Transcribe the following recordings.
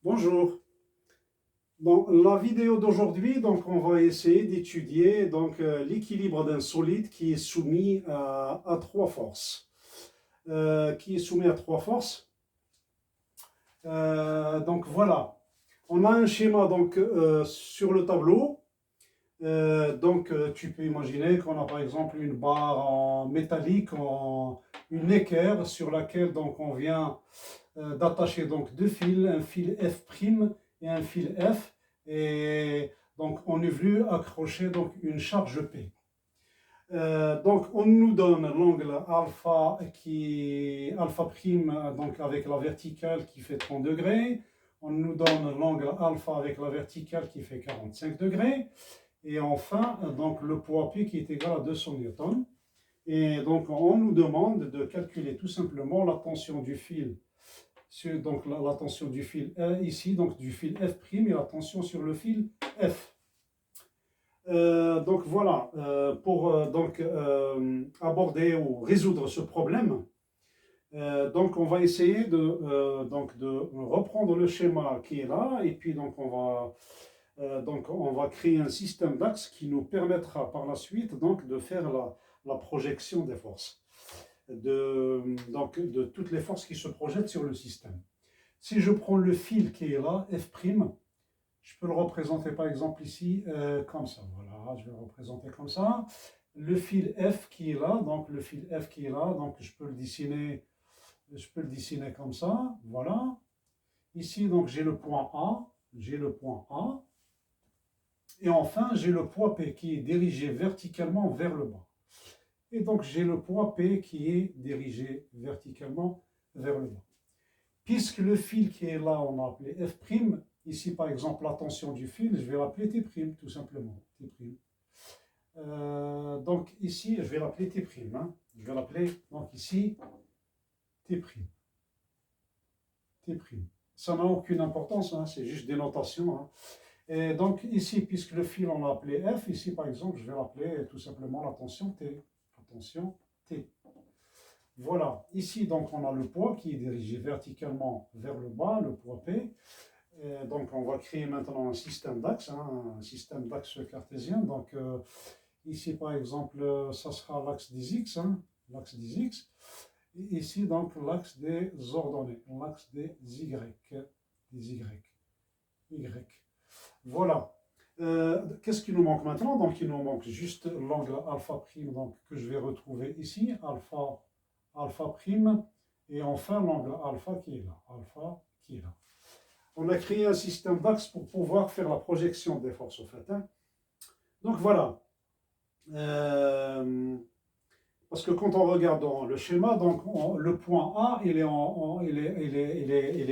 Bonjour. Dans la vidéo d'aujourd'hui, on va essayer d'étudier l'équilibre d'un solide qui est soumis à trois forces. Qui est soumis à trois forces. Voilà. On a un schéma sur le tableau. Tu peux imaginer qu'on a par exemple une barre en métallique, une équerre sur laquelle on vient d'attacher deux fils, un fil F' et un fil F. Et donc on est venu accrocher une charge P. On nous donne l'angle alpha alpha prime avec la verticale qui fait 30 degrés. On nous donne l'angle alpha avec la verticale qui fait 45 degrés. Et enfin, le poids P qui est égal à 200 newtons. Et donc, on nous demande de calculer tout simplement la tension du fil, la tension du fil ici, donc du fil F' et la tension sur le fil F. Voilà, pour aborder ou résoudre ce problème, on va essayer de reprendre le schéma qui est là, et puis on va créer un système d'axes qui nous permettra par la suite de faire la projection des forces, de toutes les forces qui se projettent sur le système. Si je prends le fil qui est là, F', je peux le représenter par exemple ici comme ça. Voilà, je vais le représenter comme ça. Le fil F qui est là, je peux le dessiner comme ça. Voilà. Ici, j'ai le point A. Et enfin, j'ai le poids P qui est dirigé verticalement vers le bas. Et donc, j'ai le poids P qui est dirigé verticalement vers le bas. Puisque le fil qui est là, on l'a appelé F', ici, par exemple, la tension du fil, je vais l'appeler T', tout simplement. T'. Donc, ici, je vais l'appeler T'. Hein. Je vais l'appeler, donc, ici, T'. T'. Ça n'a aucune importance, hein, c'est juste des notations. Hein. Et donc, ici, puisque le fil, on l'a appelé F, ici, par exemple, je vais l'appeler tout simplement la tension T. Attention, T. Voilà, ici, on a le poids qui est dirigé verticalement vers le bas, le poids P. Et on va créer maintenant un système d'axes, hein, un système d'axes cartésien. Ici, par exemple, ça sera l'axe des X, hein, l'axe des X. Et ici, l'axe des ordonnées, l'axe des Y. Voilà. Qu'est-ce qui nous manque maintenant? Il nous manque juste l'angle alpha prime que je vais retrouver ici, alpha prime, et enfin l'angle alpha qui est là. On a créé un système d'axes pour pouvoir faire la projection des forces au fait. Hein. Donc voilà. Parce que quand on regarde dans le schéma, le point A, il est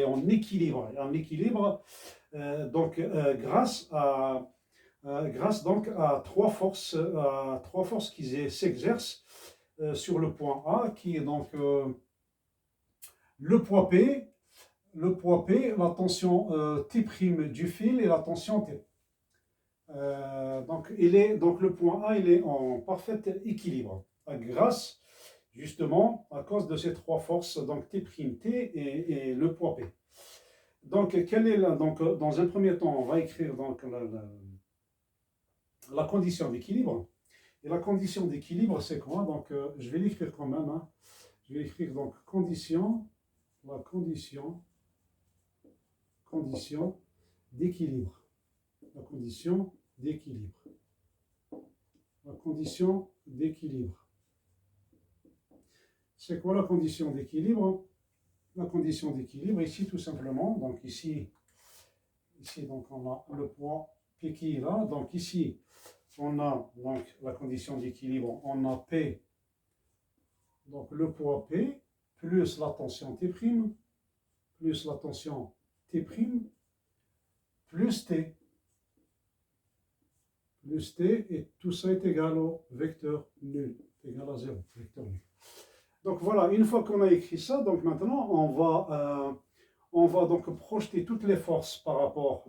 en équilibre. Grâce à trois forces qui s'exercent sur le point A, qui est le poids P, la tension T' du fil et la tension T. Le point A, il est en parfait équilibre, grâce justement à cause de ces trois forces, T', T et le poids P. Dans un premier temps, on va écrire la condition d'équilibre. Et la condition d'équilibre, c'est quoi? Je vais l'écrire quand même. Hein. Je vais écrire la condition d'équilibre. La condition d'équilibre. C'est quoi la condition d'équilibre? La condition d'équilibre, ici, tout simplement, ici, on a le poids P qui est là. Donc, ici, on a la condition d'équilibre, on a P, le poids P, plus la tension T', plus la tension T', plus T. Et tout ça est égal au vecteur nul, égal à 0, vecteur nul. Donc voilà, une fois qu'on a écrit ça, maintenant on va projeter toutes les forces par rapport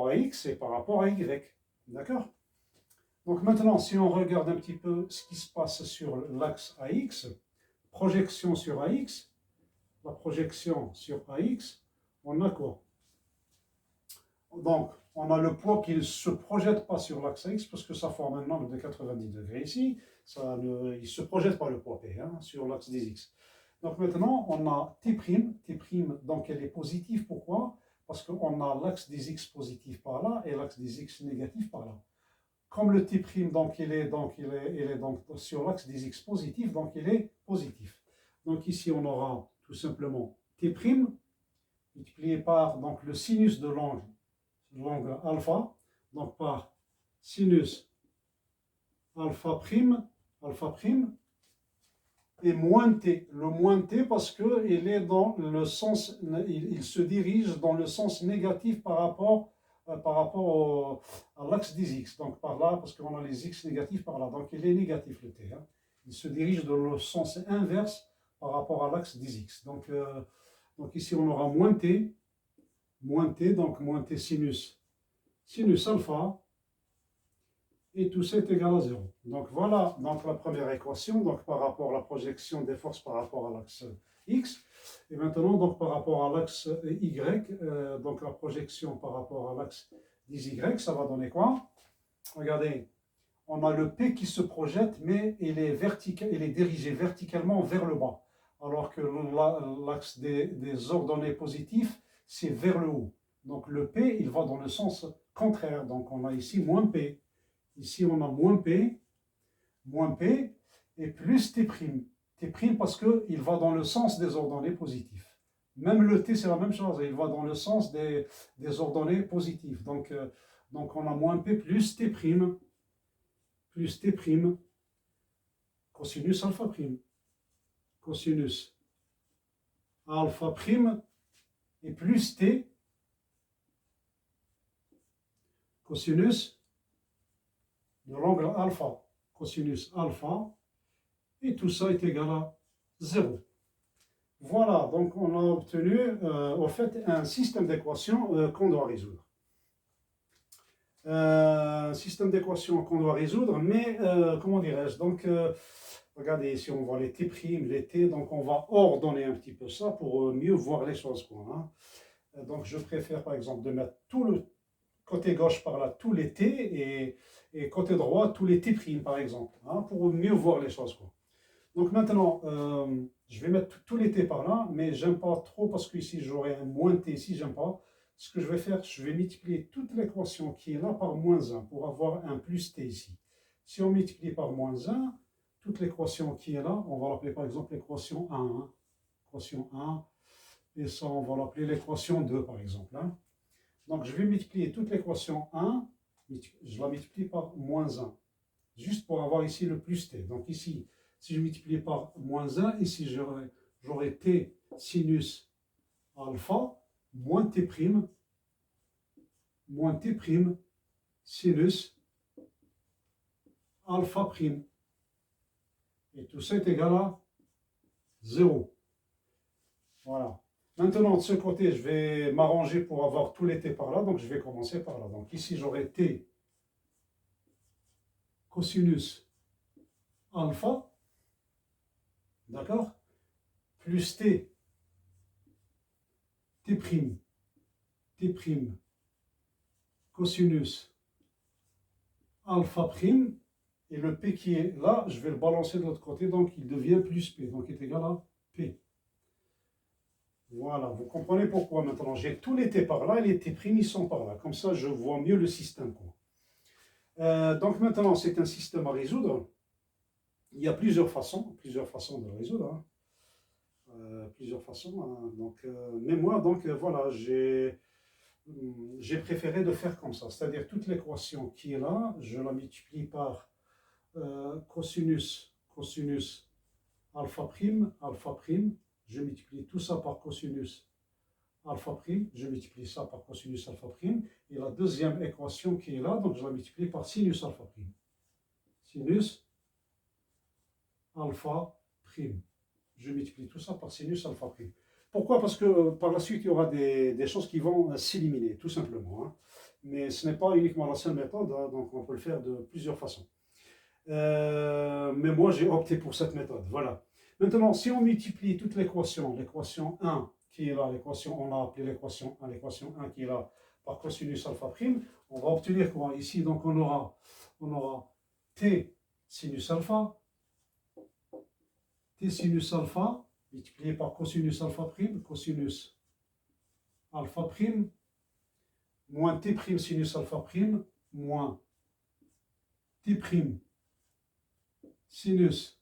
à X et par rapport à Y. D'accord? Donc maintenant, si on regarde un petit peu ce qui se passe sur l'axe AX, projection sur AX, la projection sur AX, On a quoi? Donc, on a le poids qui ne se projette pas sur l'axe X, parce que ça forme un angle de 90 degrés ici. Il ne se projette pas le poids P hein, sur l'axe des X. Donc maintenant, on a T', donc elle est positive. Pourquoi? Parce qu'on a l'axe des X positif par là et l'axe des X négatif par là. Comme le T', donc il est donc sur l'axe des X positif, donc il est positif. Donc ici, on aura tout simplement T' multiplié par donc, le sinus de l'angle alpha, donc par sinus alpha prime, et moins t. Le moins t parce qu'il est dans le sens, il se dirige dans le sens négatif par rapport à l'axe des x. Donc par là, parce qu'on a les x négatifs par là. Donc il est négatif le t. Hein. Il se dirige dans le sens inverse par rapport à l'axe des x. Donc ici on aura moins t, donc moins t sinus alpha, et tout ça est égal à 0. Donc voilà donc la première équation, donc par rapport à la projection des forces par rapport à l'axe X. Et maintenant, donc par rapport à l'axe Y, donc la projection par rapport à l'axe des Y, ça va donner quoi? Regardez, on a le P qui se projette, mais il est dirigé verticalement vers le bas. Alors que l'axe des ordonnées positifs, c'est vers le haut. Donc le P, il va dans le sens contraire. Donc on a ici moins P. Ici, on a moins P et plus T'. T' parce qu'il va dans le sens des ordonnées positifs. Même le T, c'est la même chose, il va dans le sens des ordonnées positives. Donc on a moins P plus T', cosinus alpha prime. Cosinus alpha prime et plus T, cosinus de l'angle alpha, cosinus alpha, et tout ça est égal à 0. Voilà, donc on a obtenu au fait un système d'équations qu'on doit résoudre. Un système d'équations qu'on doit résoudre, mais comment dirais-je? Donc, regardez ici, on voit les T', les T, donc on va ordonner un petit peu ça pour mieux voir les choses, quoi, hein. Donc, je préfère par exemple de mettre tout le côté gauche par là, tous les T, et côté droit, tous les T' par exemple, hein, pour mieux voir les choses, quoi. Donc maintenant, je vais mettre tous les T par là, mais j'aime pas trop parce que ici j'aurai un moins T ici, j'aime pas. Ce que je vais faire, je vais multiplier toute l'équation qui est là par moins 1 pour avoir un plus T ici. Si on multiplie par moins 1, toute l'équation qui est là, on va l'appeler par exemple l'équation 1. Hein, équation 1, et ça on va l'appeler l'équation 2 par exemple. Hein. Donc je vais multiplier toute l'équation 1, je la multiplie par moins 1, juste pour avoir ici le plus T. Donc ici, si je multiplie par moins 1, ici j'aurai T sinus alpha moins T', sinus alpha prime. Et tout ça est égal à 0. Voilà. Maintenant, de ce côté, je vais m'arranger pour avoir tous les T par là. Donc, je vais commencer par là. Donc, ici, j'aurai T cosinus alpha. D'accord? Plus T cosinus alpha prime. Et le P qui est là, je vais le balancer de l'autre côté. Donc, il devient plus P. Donc, il est égal à P. Voilà, vous comprenez pourquoi maintenant. J'ai tous les T par là et les T' ils sont par là. Comme ça, je vois mieux le système, quoi. Donc maintenant, c'est un système à résoudre. Il y a plusieurs façons de le résoudre. Hein. Plusieurs façons. Hein. Donc, mais moi, donc voilà, j'ai préféré de faire comme ça. C'est-à-dire toute l'équation qui est là, je la multiplie par cosinus alpha prime. Je multiplie tout ça par cosinus alpha prime. Je multiplie ça par cosinus alpha prime. Et la deuxième équation qui est là, donc je la multiplie par sinus alpha prime. Sinus alpha prime. Je multiplie tout ça par sinus alpha prime. Pourquoi? Parce que par la suite, il y aura des choses qui vont s'éliminer, tout simplement. Hein. Mais ce n'est pas uniquement la seule méthode, hein, donc on peut le faire de plusieurs façons. Mais moi, j'ai opté pour cette méthode. Voilà. Maintenant, si on multiplie toute l'équation 1 qui est là, l'équation, on a appelé l'équation 1 qui est là par cosinus alpha prime, on va obtenir quoi? Ici, donc on aura t sinus alpha multiplié par cosinus alpha prime, moins t prime sinus alpha prime, moins t prime sinus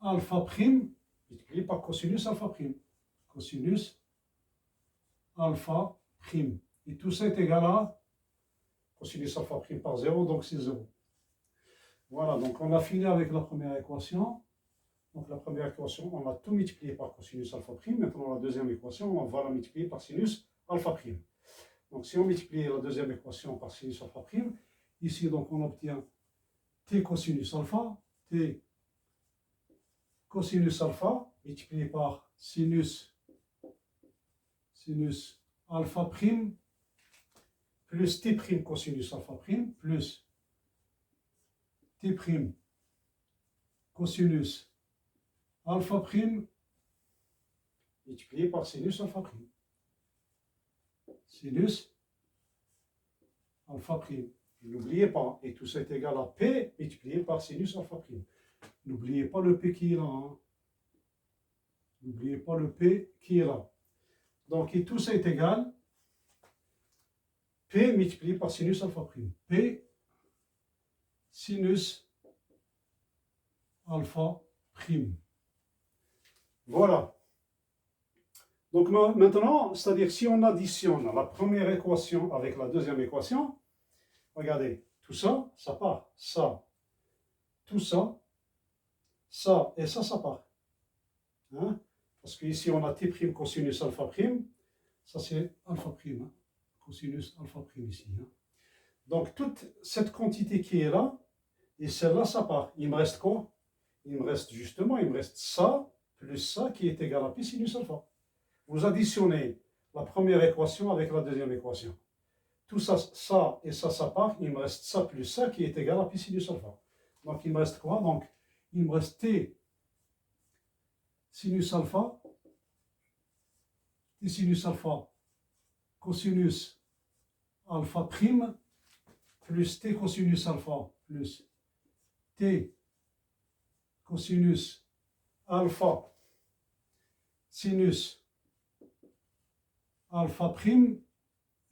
alpha prime, multiplié par cosinus alpha prime. Cosinus alpha prime. Et tout ça est égal à cosinus alpha prime par 0, donc c'est 0. Voilà, donc on a fini avec la première équation. Donc la première équation, on a tout multiplié par cosinus alpha prime. Maintenant la deuxième équation, on va la multiplier par sinus alpha prime. Donc si on multiplie la deuxième équation par sinus alpha prime, ici donc on obtient t cosinus alpha, t cosinus alpha multiplié par sinus alpha prime plus t prime cosinus alpha prime plus t prime cosinus alpha prime multiplié par sinus alpha prime. Sinus alpha prime. N'oubliez pas, et tout ça est égal à P multiplié par sinus alpha prime. N'oubliez pas le P qui est là. Hein. N'oubliez pas le P qui est là. Donc, et tout ça est égal P multiplié par sinus alpha prime. P sinus alpha prime. Voilà. Donc maintenant, c'est-à-dire si on additionne la première équation avec la deuxième équation, regardez, tout ça, ça part. Ça, tout ça, ça et ça part. Hein? Parce qu'ici, on a t' cosinus alpha prime. Ça, c'est alpha prime. Hein? Cosinus alpha prime ici. Hein? Donc, toute cette quantité qui est là, et celle-là, ça part. Il me reste quoi? Il me reste justement, il me reste ça, plus ça, qui est égal à pi sinus alpha. Vous additionnez la première équation avec la deuxième équation. Tout ça, ça et ça part. Il me reste ça plus ça qui est égal à pi sinus alpha. Donc, il me reste quoi? Donc, il me reste t sinus alpha, cosinus alpha prime, plus t cosinus alpha, plus t cosinus alpha sinus alpha prime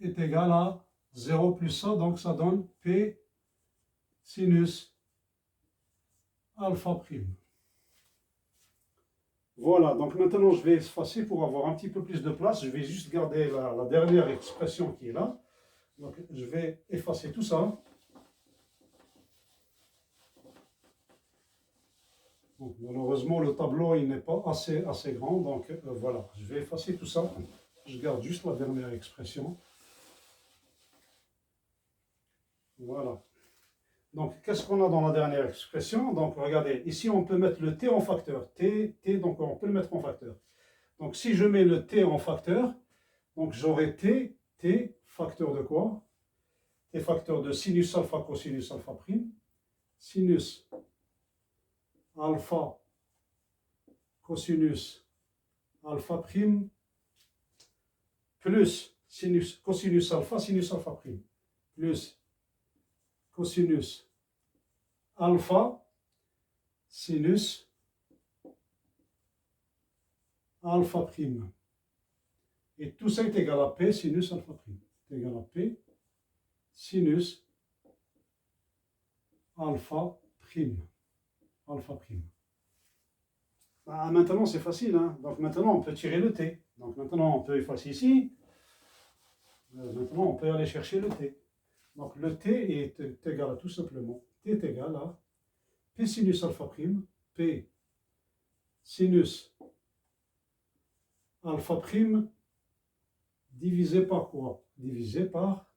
est égal à 0 plus ça, donc ça donne P sinus alpha prime. Voilà, donc maintenant je vais effacer pour avoir un petit peu plus de place. Je vais juste garder la dernière expression qui est là. Donc je vais effacer tout ça. Donc, malheureusement, le tableau il n'est pas assez grand, donc voilà, je vais effacer tout ça. Je garde juste la dernière expression. Voilà. Donc, qu'est-ce qu'on a dans la dernière expression? Donc, regardez, ici, on peut mettre le t en facteur. T, donc on peut le mettre en facteur. Donc, si je mets le t en facteur, donc j'aurai t facteur de quoi? T facteur de sinus alpha cosinus alpha prime. Sinus alpha cosinus alpha prime plus cosinus alpha sinus alpha prime plus cosinus alpha sinus alpha prime. Et tout ça est égal à P sinus alpha prime. C'est égal à P sinus alpha prime. Alpha prime. Ah, maintenant, c'est facile. Hein? Donc maintenant, on peut tirer le T. Donc maintenant, on peut effacer ici. Maintenant, on peut aller chercher le T. Donc le T est égal à tout simplement. T est égal à P sinus alpha prime. P sinus alpha prime divisé par quoi? Divisé par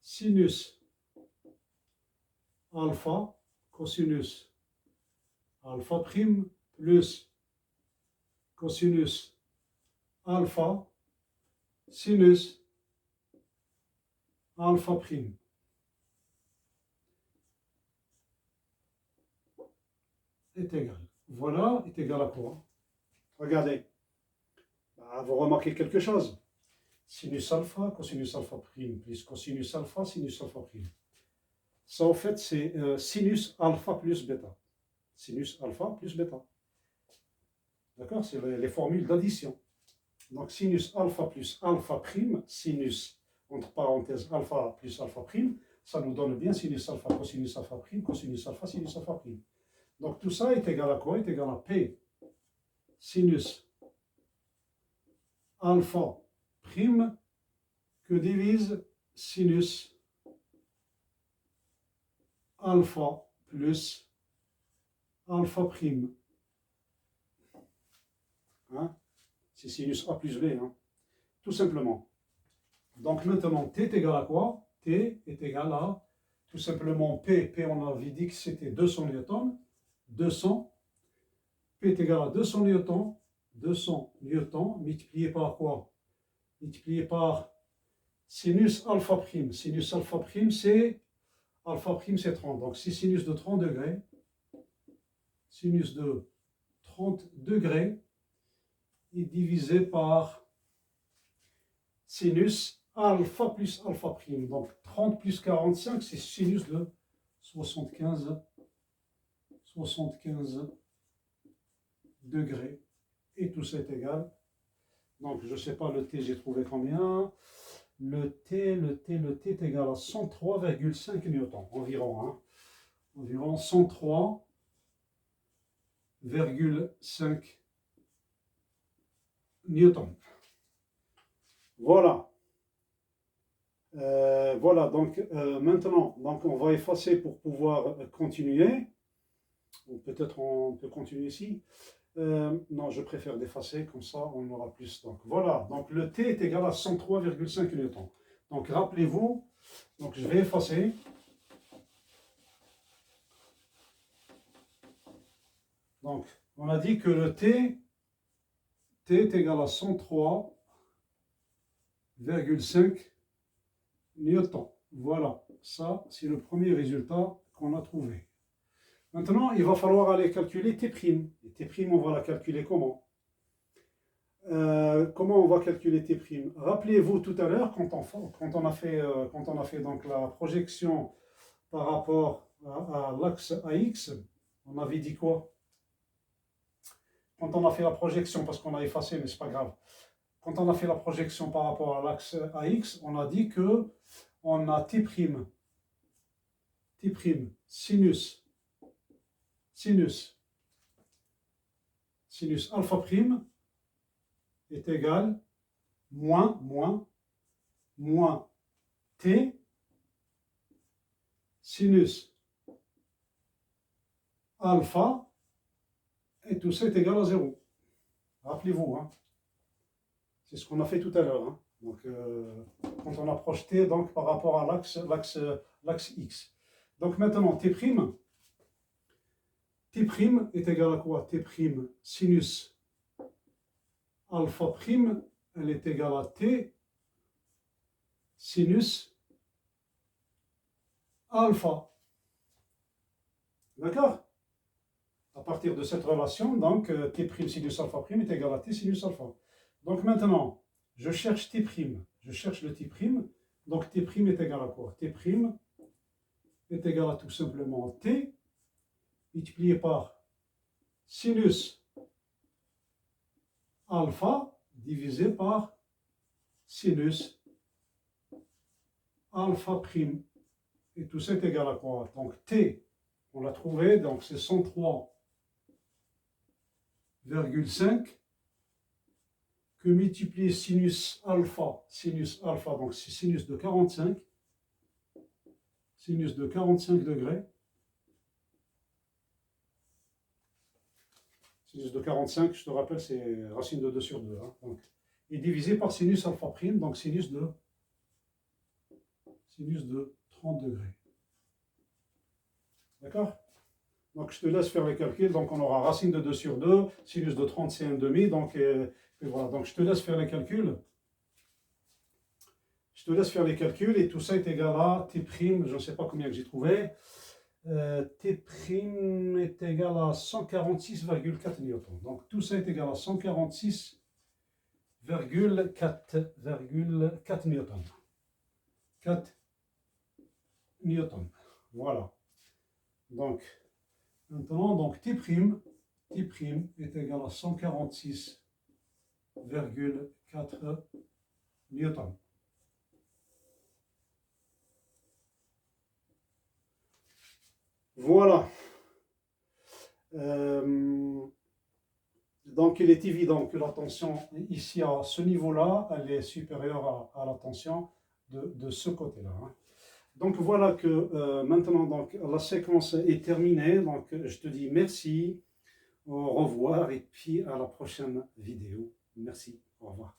sinus alpha cosinus alpha prime plus cosinus alpha sinus alpha prime. Est égal. Voilà, est égal à quoi? Regardez. Ah, vous remarquez quelque chose? Sinus alpha, cosinus alpha prime, plus cosinus alpha, sinus alpha prime. Ça, en fait, c'est sinus alpha plus bêta. Sinus alpha plus bêta. D'accord? C'est les formules d'addition. Donc, sinus alpha plus alpha prime, sinus, entre parenthèses, alpha plus alpha prime, ça nous donne bien sinus alpha, cosinus alpha prime, cosinus alpha, sinus alpha prime. Donc, tout ça est égal à quoi? Est égal à P sinus alpha prime que divise sinus alpha plus alpha prime. Hein? C'est sinus A plus B, hein? Tout simplement. Donc maintenant, T est égal à quoi? T est égal à, tout simplement, P on avait dit que c'était 200 newtons, 200, P est égal à 200 newtons, multiplié par quoi? Multiplié par sinus alpha prime. Sinus alpha prime, c'est 30. Donc si sinus de 30 degrés, sinus de 30 degrés est divisé par sinus alpha plus alpha prime. Donc 30 plus 45, c'est sinus de 75 degrés. Et tout ça est égal. Donc je ne sais pas le T, j'ai trouvé combien. Le T est égal à 103,5 newtons environ. Hein. Environ 103,5 newtons. Voilà. Voilà, donc maintenant, donc on va effacer pour pouvoir continuer. Ou peut-être on peut continuer ici. Non, je préfère d'effacer, comme ça on aura plus. Donc voilà, donc le T est égal à 103,5 newtons. Donc rappelez-vous, donc je vais effacer. Donc on a dit que le T est égal à 103,5 newtons. Voilà, ça c'est le premier résultat qu'on a trouvé. Maintenant, il va falloir aller calculer T'. Et T', on va la calculer comment? Comment on va calculer T'? Rappelez-vous tout à l'heure, quand on a fait donc la projection par rapport à l'axe AX, on avait dit quoi? Quand on a fait la projection, parce qu'on a effacé, mais ce n'est pas grave. Quand on a fait la projection par rapport à l'axe AX, on a dit que on a T', sinus alpha prime est égal moins T sinus alpha, et tout ça est égal à 0. Rappelez-vous, hein, c'est ce qu'on a fait tout à l'heure. Hein. Donc, quand on a projeté donc, par rapport à l'axe X. Donc maintenant, T' est égal à quoi? T' sinus alpha prime, elle est égale à T sinus alpha. D'accord? À partir de cette relation, donc T' sinus alpha prime est égal à T sinus alpha. Donc maintenant, je cherche T', je cherche le T'. Donc T' est égal à quoi? T' est égal à tout simplement T multiplié par sinus alpha divisé par sinus alpha prime. Et tout ça est égal à quoi? Donc T, on l'a trouvé, donc c'est 103,5 que multiplier sinus alpha, donc c'est sinus de 45 degrés. Sinus de 45, je te rappelle, c'est racine de 2 sur 2. Hein, donc, et divisé par sinus alpha prime, donc sinus de 30 degrés. D'accord? Donc je te laisse faire les calculs. Donc on aura racine de 2 sur 2, sinus de 30 c'est 1,5. Donc, et voilà. Donc je te laisse faire les calculs. Je te laisse faire les calculs et tout ça est égal à T', je ne sais pas combien que j'ai trouvé. T' est égal à 146,4 newtons. Donc tout ça est égal à 146,4 4,4 newtons. 4 newtons. Voilà. Donc, maintenant, donc T' est égal à 146,4 newtons. Voilà. Donc, il est évident que la tension ici à ce niveau-là, elle est supérieure à la tension de ce côté-là. Hein. Donc, voilà que maintenant, donc, la séquence est terminée. Donc, je te dis merci, au revoir et puis à la prochaine vidéo. Merci, au revoir.